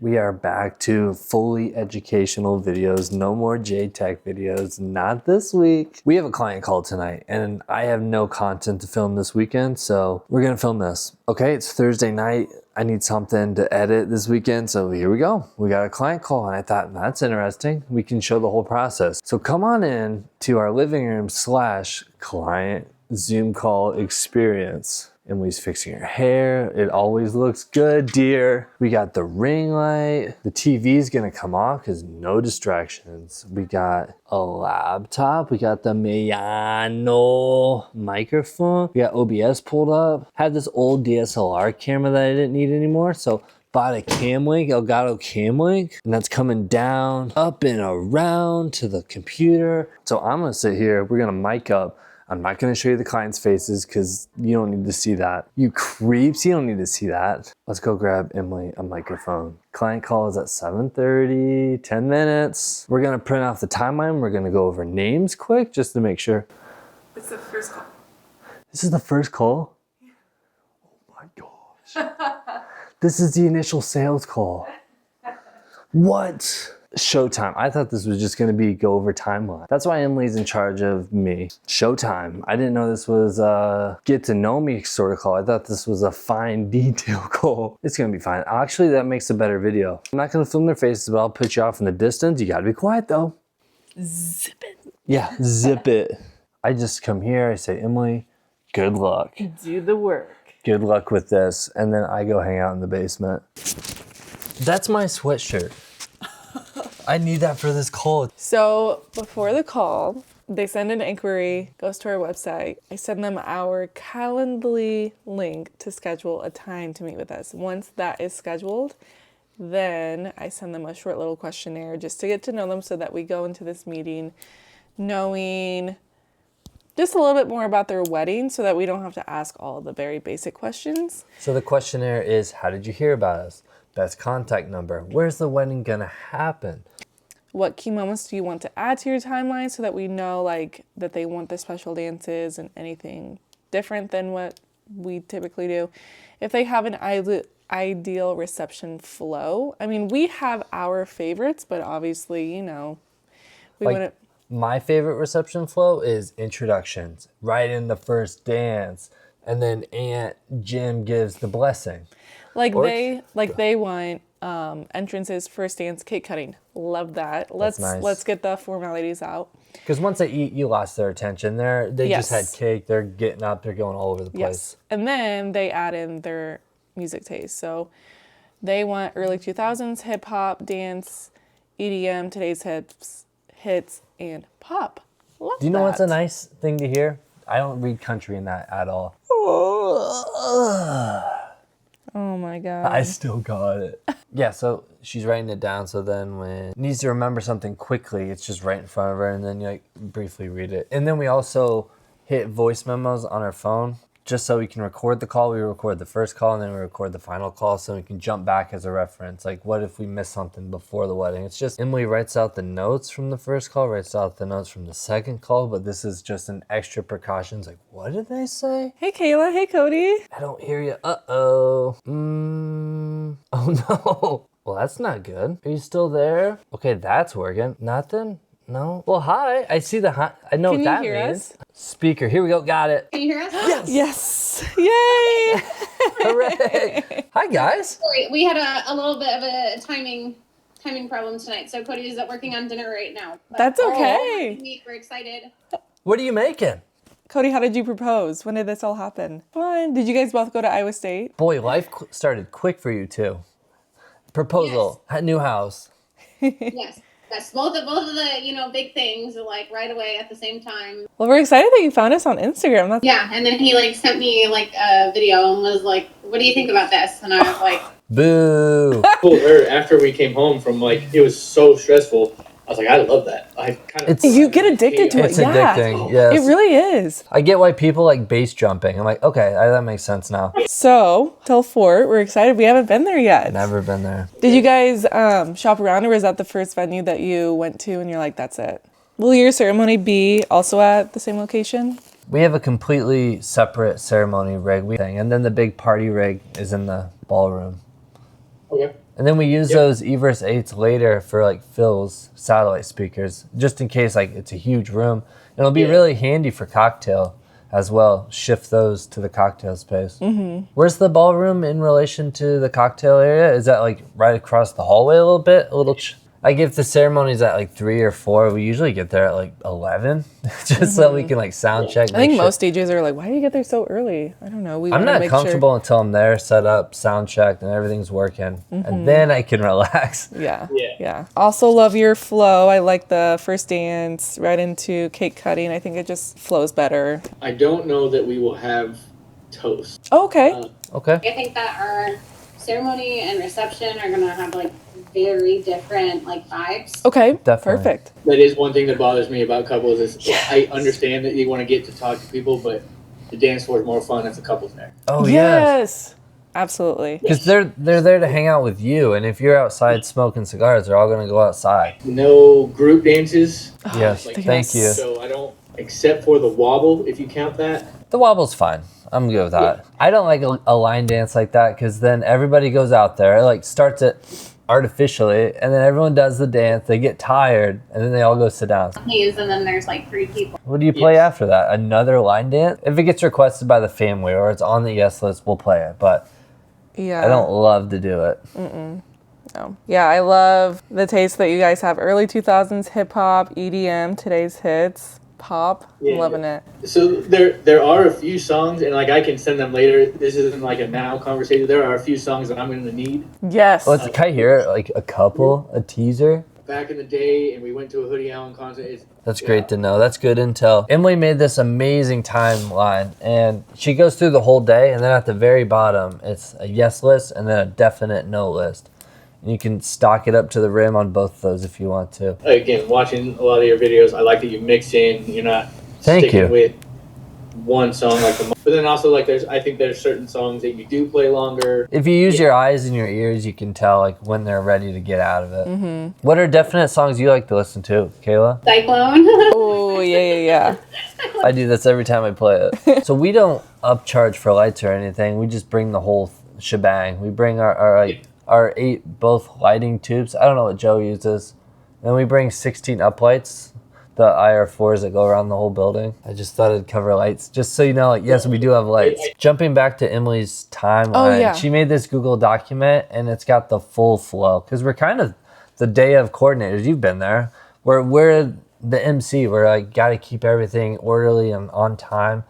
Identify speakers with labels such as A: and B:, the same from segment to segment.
A: We are back to fully educational videos. No more JTech videos. Not this week. We have a client call tonight and I have no content to film this weekend, so we're gonna film this. Okay, it's Thursday night. I need something to edit this weekend, so here we go. We got a client call and I thought, that's interesting. We can show the whole process. So come on in to our living room / client Zoom call experience. Emily's fixing her hair. It always looks good, dear. We got the ring light. The TV's gonna come off because no distractions. We got a laptop. We got the Miyano microphone. We got OBS pulled up. Had this old DSLR camera that I didn't need anymore, so bought a Camlink, Elgato Camlink, and that's coming down, up and around to the computer. So I'm gonna sit here, we're gonna mic up. I'm not gonna show you the client's faces because you don't need to see that. You creeps, you don't need to see that. Let's go grab Emily a microphone. Client call is at 7:30, 10 minutes. We're gonna print off the timeline. We're gonna go over names quick just to make sure.
B: It's the first call.
A: This is the first call? Yeah. Oh my gosh. This is the initial sales call. What? Showtime. I thought this was just gonna be go over timeline. That's why Emily's in charge of me. Showtime. I didn't know this was a get to know me sort of call. I thought this was a fine detail call. It's gonna be fine. Actually, that makes a better video. I'm not gonna film their faces, but I'll put you off in the distance. You gotta be quiet though.
B: Zip it.
A: Yeah, zip it. I just come here, I say, Emily, good luck.
B: Do the work.
A: Good luck with this. And then I go hang out in the basement. That's my sweatshirt. I need that for this call.
B: So before the call, they send an inquiry, goes to our website. I send them our Calendly link to schedule a time to meet with us. Once that is scheduled, then I send them a short little questionnaire just to get to know them so that we go into this meeting knowing just a little bit more about their wedding so that we don't have to ask all the very basic questions.
A: So the questionnaire is, how did you hear about us? Best contact number. Where's the wedding gonna happen?
B: What key moments do you want to add to your timeline so that we know like that they want the special dances and anything different than what we typically do. If they have an ideal reception flow. I mean, we have our favorites, but obviously, you know, we want to...
A: My favorite reception flow is introductions, right in the first dance, and then Aunt Jim gives the blessing. They want entrances, first dance, cake cutting. Love that. Let's get the formalities out. Because once they eat, you lost their attention. They just had cake. They're getting up. They're going all over the place.
B: Yes. And then they add in their music taste. So they want early 2000s hip hop, dance, EDM, today's hits, and pop. Love that.
A: Do you know what's a nice thing to hear? I don't read country in that at all.
B: Oh my God.
A: I still got it. Yeah, so she's writing it down, so then when needs to remember something quickly, it's just right in front of her, and then you like briefly read it. And then we also hit voice memos on our phone, just so we can record the call. We record the first call, and then we record the final call, so we can jump back as a reference. Like, what if we missed something before the wedding? It's just Emily writes out the notes from the first call, writes out the notes from the second call, but this is just an extra precautions. Like, what did they say?
B: Hey, Kayla. Hey, Cody.
A: I don't hear you. Uh-oh. Oh, no. Well, that's not good. Are you still there? Okay, that's working. Nothing? No? Well, hi. I see the hi. I know what that means. Can you hear us? Speaker. Here we go. Got it.
C: Can you hear us?
B: Yes. Yay.
A: Hooray. Hi, guys.
C: Sorry, we had a little bit of a timing problem tonight. So Cody is working on dinner right now. But
B: that's okay.
C: We're excited.
A: What are you making?
B: Cody, how did you propose? When did this all happen? Fun. Did you guys both go to Iowa State?
A: Boy, life started quick for you, too. Proposal. Yes. New house.
C: Yes. That's both of the big things like right away at the same time.
B: Well, we're excited that you found us on Instagram.
C: Yeah, and then he sent me a video and was like, "What do you think about this?" And I was like,
A: "Boo!"
D: I told her after we came home from it was so stressful. I was like, I love that.
B: You get addicted to it.
A: It's addicting. Yes.
B: It really is.
A: I get why people like base jumping. I'm like, okay, that makes sense now.
B: So, till Fort, we're excited. We haven't been there yet.
A: Never been there.
B: Did you guys shop around, or was that the first venue that you went to and you're like, that's it? Will your ceremony be also at the same location?
A: We have a completely separate ceremony rig thing, and then the big party rig is in the ballroom.
D: Okay.
A: And then we use those Everest 8s later for like Phil's satellite speakers, just in case like it's a huge room. And it'll be really handy for cocktail as well. Shift those to the cocktail space. Where's the ballroom in relation to the cocktail area? Is that like right across the hallway a little bit? Like if the ceremony's at like 3 or 4, we usually get there at like 11, just so we can like sound check.
B: I think most DJs are like, why do you get there so early? I don't know.
A: I'm not comfortable until I'm there, set up, sound checked, and everything's working. And then I can relax.
B: Yeah. Also love your flow. I like the first dance right into cake cutting. I think it just flows better.
D: I don't know that we will have toast.
B: Oh, okay.
A: Okay.
C: I think that our ceremony and reception are gonna have like very different like vibes.
B: Okay.
A: Definitely.
B: Perfect.
D: That is one thing that bothers me about couples is I understand that you want to get to talk to people, but the dance floor is more fun if the couple's there.
A: Oh, yes.
B: Yes. Absolutely.
A: Because they're there to hang out with you. And if you're outside smoking cigars, they're all going to go outside.
D: No group dances.
A: Yes.
D: Like,
A: Thank you.
D: So I don't, except for the wobble, if you count that.
A: The wobble's fine. I'm good with that. I don't like a line dance like that because then everybody goes out there, like starts it artificially, and then everyone does the dance. They get tired, and then they all go sit down.
C: Please, and then there's like 3 people.
A: What do you play after that? Another line dance? If it gets requested by the family or it's on the yes list, we'll play it. But
B: Yeah.
A: I don't love to do it.
B: No. Yeah, I love the taste that you guys have. Early 2000s hip hop, EDM, today's hits, pop.
D: Yeah.
B: Loving it.
D: So there are a few songs, and like I can send them later. This isn't like a now conversation. There are a few songs that I'm going to need.
B: Yes.
A: Can I hear it? Like a couple, a teaser?
D: Back in the day, and we went to a Hoodie Allen concert.
A: That's great to know. That's good intel. Emily made this amazing timeline, and she goes through the whole day, and then at the very bottom, it's a yes list and then a definite no list. And you can stock it up to the rim on both of those if you want to.
D: Again, watching a lot of your videos, I like that you mix in. You're not
A: Thank
D: sticking
A: you.
D: with one song like the. But then also like I think there's certain songs that you do play longer.
A: If you use your eyes and your ears, you can tell like when they're ready to get out of it. What are definite songs you like to listen to, Kayla?
C: Cyclone.
B: Oh, yeah.
A: I do this every time I play it. So we don't upcharge for lights or anything. We just bring the whole shebang. We bring our 8 both lighting tubes. I don't know what Joe uses. Then we bring 16 uplights, the IR4s that go around the whole building. I just thought it'd cover lights. Just so you know, like, yes, we do have lights. Jumping back to Emily's timeline, she made this Google document and it's got the full flow. Because we're kind of the day of coordinators. You've been there. We're the MC. We're like, got to keep everything orderly and on time.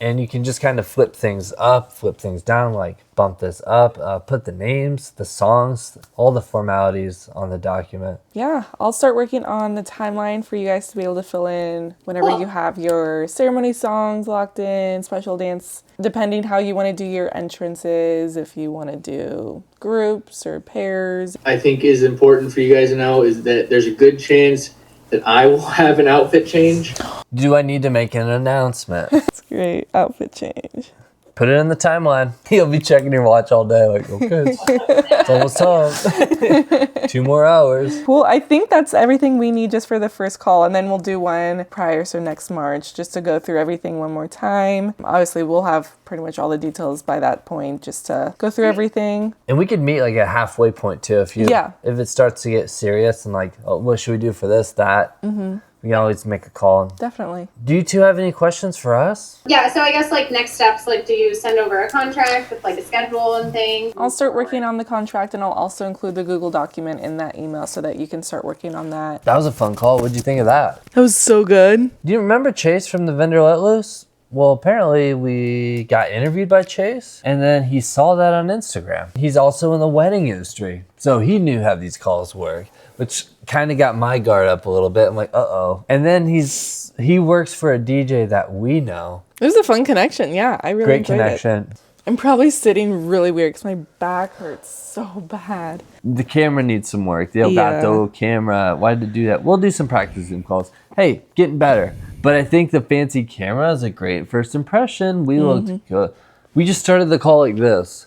A: And you can just kind of flip things up, flip things down, like bump this up, put the names, the songs, all the formalities on the document.
B: Yeah, I'll start working on the timeline for you guys to be able to fill in whenever you have your ceremony songs locked in, special dance, depending how you want to do your entrances, if you want to do groups or pairs.
D: I think is important for you guys to know is that there's a good chance that I will have an outfit change.
A: Do I need to make an announcement?
B: It's great. Outfit change.
A: Put it in the timeline. You'll be checking your watch all day. Like, okay, it's almost time. 2 more hours.
B: Cool. I think that's everything we need just for the first call. And then we'll do one prior, so next March, just to go through everything one more time. Obviously, we'll have pretty much all the details by that point, just to go through everything.
A: And we could meet like a halfway point too. If it starts to get serious and like, oh, what should we do for this, that? We can always make a call.
B: Definitely.
A: Do you 2 have any questions for us?
C: Yeah, so I guess like next steps, like do you send over a contract with like a schedule and things?
B: I'll start working on the contract, and I'll also include the Google document in that email so that you can start working on that.
A: That was a fun call. What'd you think of that?
B: That was so good.
A: Do you remember Chase from the Vendor Let Loose? Well, apparently we got interviewed by Chase, and then he saw that on Instagram. He's also in the wedding industry, so he knew how these calls work, which kind of got my guard up a little bit. I'm like, uh-oh. And then he works for a DJ that we know.
B: It was a fun connection. Yeah, I really
A: Great
B: enjoyed
A: connection.
B: it. I'm probably sitting really weird because my back hurts so bad.
A: The camera needs some work. The Elgato camera. Why did it do that? We'll do some practice Zoom calls. Hey, getting better. But I think the fancy camera is a great first impression. We looked good. We just started the call like this.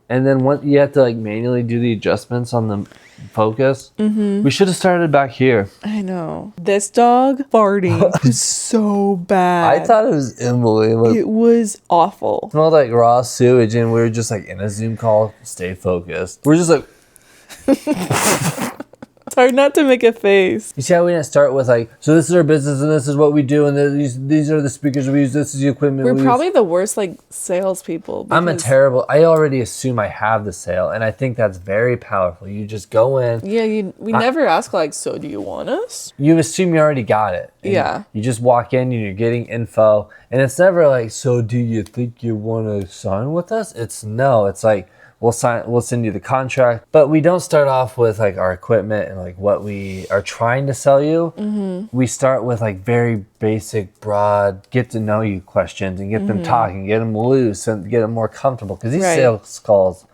A: And then you have to like manually do the adjustments on the focus. We should have started back here.
B: I know. This dog farting was so bad.
A: I thought it was Emily.
B: It was awful.
A: It smelled like raw sewage, and we were just like in a Zoom call. Stay focused. We're just like,
B: It's hard not to make a face.
A: You see how we didn't start with like, so this is our business and this is what we do and these are the speakers we use, this is the equipment
B: We're
A: we
B: probably
A: use.
B: the worst like salespeople.
A: I
B: because-
A: already assume I have the sale, and I think that's very powerful. You just go in,
B: Yeah, we never ask like, so do you want us?
A: you assume you already got it. And
B: Yeah.
A: You just walk in and you're getting info, and it's never like, so do you think you want to sign with us? It's like, we'll send you the contract, but we don't start off with like our equipment and like what we are trying to sell you. Mm-hmm. We start with like very basic, broad, get to know you questions and get them talking, get them loose and get them more comfortable, because these
B: Right.
A: sales calls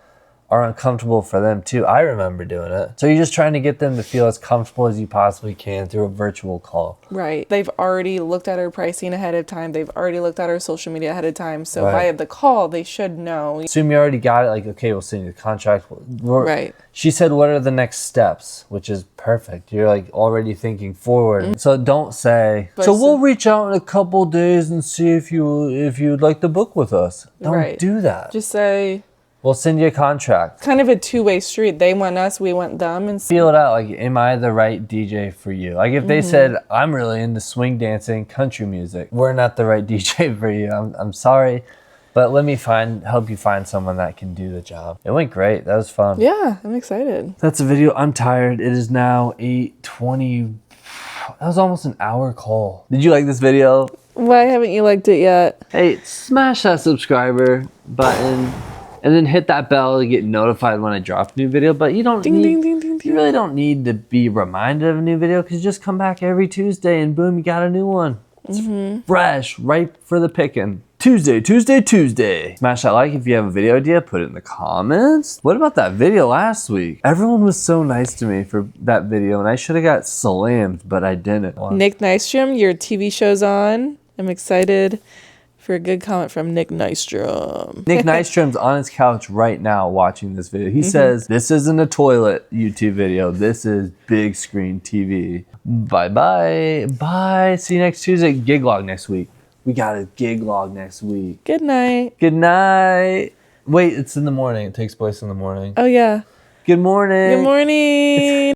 A: are uncomfortable for them too. I remember doing it. So you're just trying to get them to feel as comfortable as you possibly can through a virtual call.
B: Right. They've already looked at our pricing ahead of time. They've already looked at our social media ahead of time. So
A: Right.
B: via the call, they should know.
A: Assume you already got it. Like, okay, we'll send you the contract.
B: Right.
A: She said, what are the next steps? Which is perfect. You're like already thinking forward. So don't say,
B: But
A: so
B: so-
A: we'll reach out in a couple days and see if you'd like to book with us. Don't
B: Right.
A: do that.
B: Just say,
A: We'll send you a contract.
B: kind of a two-way street. They want us, we want them. And
A: Feel it out. Like, am I the right DJ for you? Like, if they said, I'm really into swing dancing, country music, we're not the right DJ for you. I'm sorry, but let me help you find someone that can do the job. It went great. That was fun.
B: yeah, I'm excited.
A: That's a video. I'm tired. It is now 8:20. That was almost an hour call. Did you like this video?
B: Why haven't you liked it yet?
A: Hey, smash that subscriber button and then hit that bell to get notified when I drop a new video. But you don't
B: Ding,
A: need,
B: ding, ding, ding, ding.
A: you really don't need to be reminded of a new video, because you just come back every Tuesday and boom, you got a new one. It's fresh, ripe for the picking. Tuesday. Smash that like if you have a video idea, put it in the comments. What about that video last week? Everyone was so nice to me for that video, and I should have got slammed, but I didn't.
B: Nick Nystrom, your TV show's on. I'm excited for a good comment from Nick Nystrom.
A: Nick Nystrom's on his couch right now watching this video. He says, this isn't a toilet YouTube video. This is big screen TV. Bye-bye. Bye. See you next Tuesday. Gig log next week. We got a gig log next week.
B: Good night.
A: Good night. Wait, it's in the morning. It takes place in the morning.
B: Oh, yeah.
A: Good morning.
B: Good morning.